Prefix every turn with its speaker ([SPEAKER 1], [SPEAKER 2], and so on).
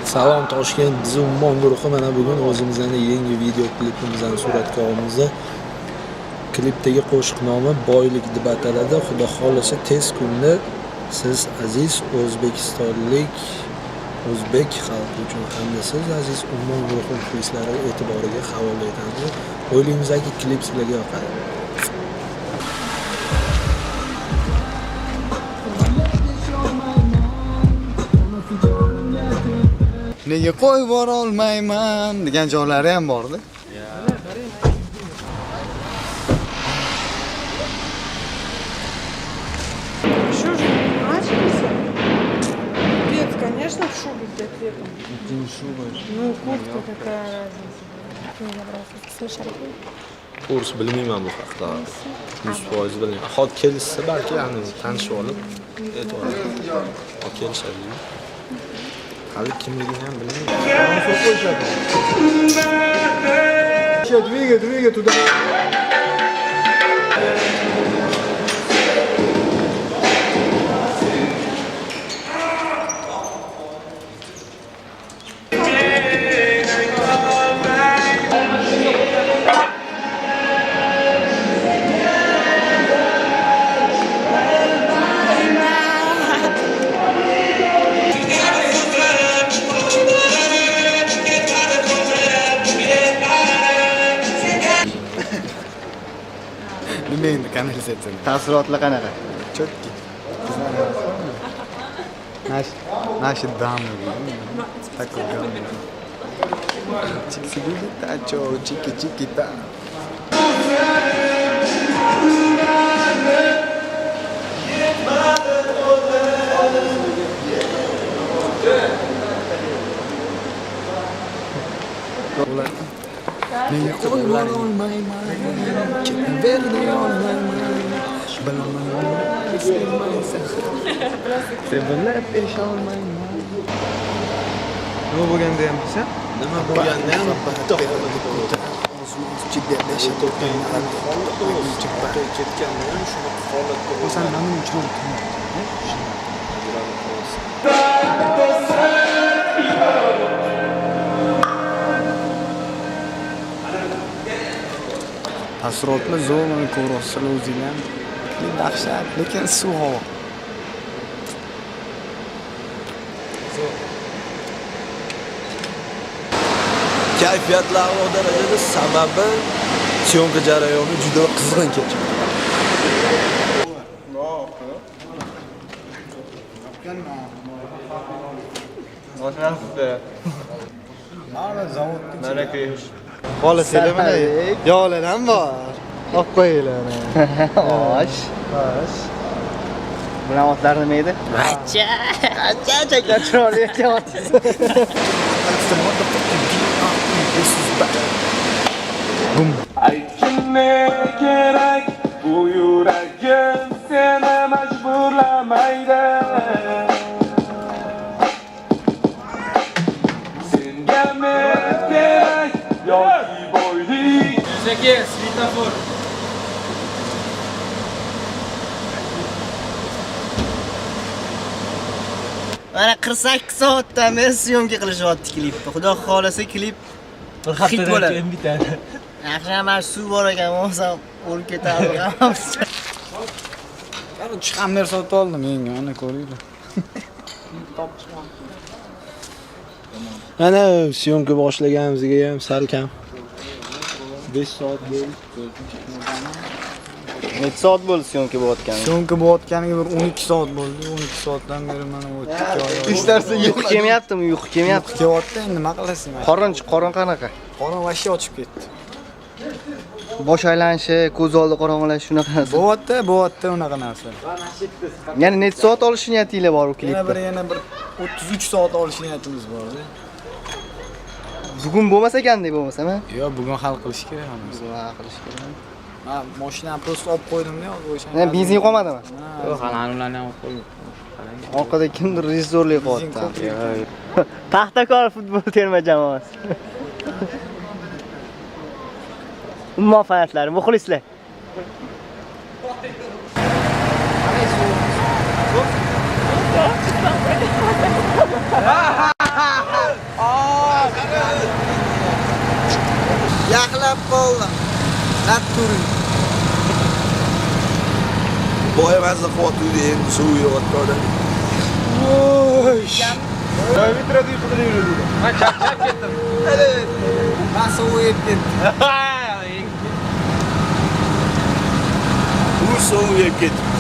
[SPEAKER 1] Salom Toshkent Ummon guruhi mana bugun o'zimizning yangi video klipimizni suratga olamiz. Klipdagi qo'shiq nomi Boylik deb ataladi. Xudo xolasa tez kunda siz aziz o'zbekistonlik o'zbek xalqi uchun hamda siz aziz Ummon guruhi muxlislari e'tiboriga havola etamiz. O'ylaymizdagi klip sizlarga yoqadi.
[SPEAKER 2] Nega qo'yib bora olmayman degan joylari ham bor-da.
[SPEAKER 3] Что же, начался? Дед, конечно, в шубе дед летом.
[SPEAKER 2] Не шуба.
[SPEAKER 3] Ну, куртка какая разница. Слышали?
[SPEAKER 1] Kurs bilmayman bu haqda. 100% bilmayman. Hozir kelsa balki yani tanishib olib e'tibor kelishadi. Hali kimligini ham bilmayman.
[SPEAKER 2] Двигай туда. Nima endi kanalizatsiya?
[SPEAKER 4] Taassurotlar qanaqa?
[SPEAKER 2] Chotki. Наши дамы. Такой дамы. Чики-чики-та, чики-чики-та. Nega qo'yib olmayman, ketaverdi olmayman, bilaman, sevmaysan, sevilib esholmayman. Nima bo'lganda ham desa?
[SPEAKER 1] Nima bo'lganda ham bitta
[SPEAKER 2] ichida yashab o'tgan
[SPEAKER 1] ketganda ham shunaqa holatda
[SPEAKER 2] o'san nima uchun taassurotlar zo'r, mana ko'rasizlar o'zinglar. Dahshat, lekin suv havo.
[SPEAKER 1] kayfiyatlar o darajada sababi syomka jarayoni juda qizg'in kechadi.
[SPEAKER 4] Bola selamini yo'lar ham bor. Olib qo'yinglar. Xo'sh. Bunaqa otlar nima edi? Acha chaklar chiroyli ekan.
[SPEAKER 5] Aytgin kerak bu yuragim seni majburlamaydi. Senga men kerak yoki boylik.
[SPEAKER 6] Yuzaga svetofor.
[SPEAKER 4] Mana 48 soatdan beri syomka qilishyapti klipni. Xudo xolasa klip
[SPEAKER 6] Bir
[SPEAKER 4] hit
[SPEAKER 6] haftadan
[SPEAKER 4] bo'ladi.
[SPEAKER 6] keyin bitadi.
[SPEAKER 4] Yaxshi ham suv bor ekan, bo'lsam o'lib ketadi.
[SPEAKER 2] Qani chiqamber sotib oldim menga, ana ko'ringlar.
[SPEAKER 1] Mana syomka boshlaganimizga ham sal kam 5 soat bo'ldi.
[SPEAKER 4] Necha soat bo'ldi syomka bo'layotgani?
[SPEAKER 2] Syomka bo'layotganiga bir 12 soat bo'ldi. 12 soatdan beri mana o'tdi.
[SPEAKER 4] Ishlarsa uyqu kelmayaptimi? Uyqu kelmayapti.
[SPEAKER 2] Kelyapti, endi nima qilasan?
[SPEAKER 4] Qorin qanaqa?
[SPEAKER 2] Qorin vashya ochib ketdi.
[SPEAKER 4] Bosh aylanishi, ko'z oldi qorong'ilashish shunaqa narsa.
[SPEAKER 2] Bo'yapti unaqa narsa.
[SPEAKER 4] Ya'ni necha soat olish niyatinglar bor u klipda?
[SPEAKER 2] Yana bir 33 soat olish niyatimiz bor-da.
[SPEAKER 4] Bugun bo'lmasa ekandek bo'lmasam, ha?
[SPEAKER 2] Yo'q, bugun hal qilish kerak hammasi.
[SPEAKER 4] Bugun hal qilish kerak.
[SPEAKER 2] Men mashinani prosta olib qo'ydim-da, o'sha.
[SPEAKER 4] Benzin qolmadimi?
[SPEAKER 6] Yo'q, hali ularni ham qo'yib.
[SPEAKER 4] Orqada kimdir rejissyorlik qilyapti. Paxtakor futbol terma jamoasi. Muvaffaqiyatlar, muxlislar. Yaxlab qoldim. Nat turing.
[SPEAKER 1] boya mazza qilyapti endi suv yog'yapti odam.
[SPEAKER 6] Ha, charchab ketdim.
[SPEAKER 4] Men suv yeb ketdim.
[SPEAKER 1] U suv yeb ketdi.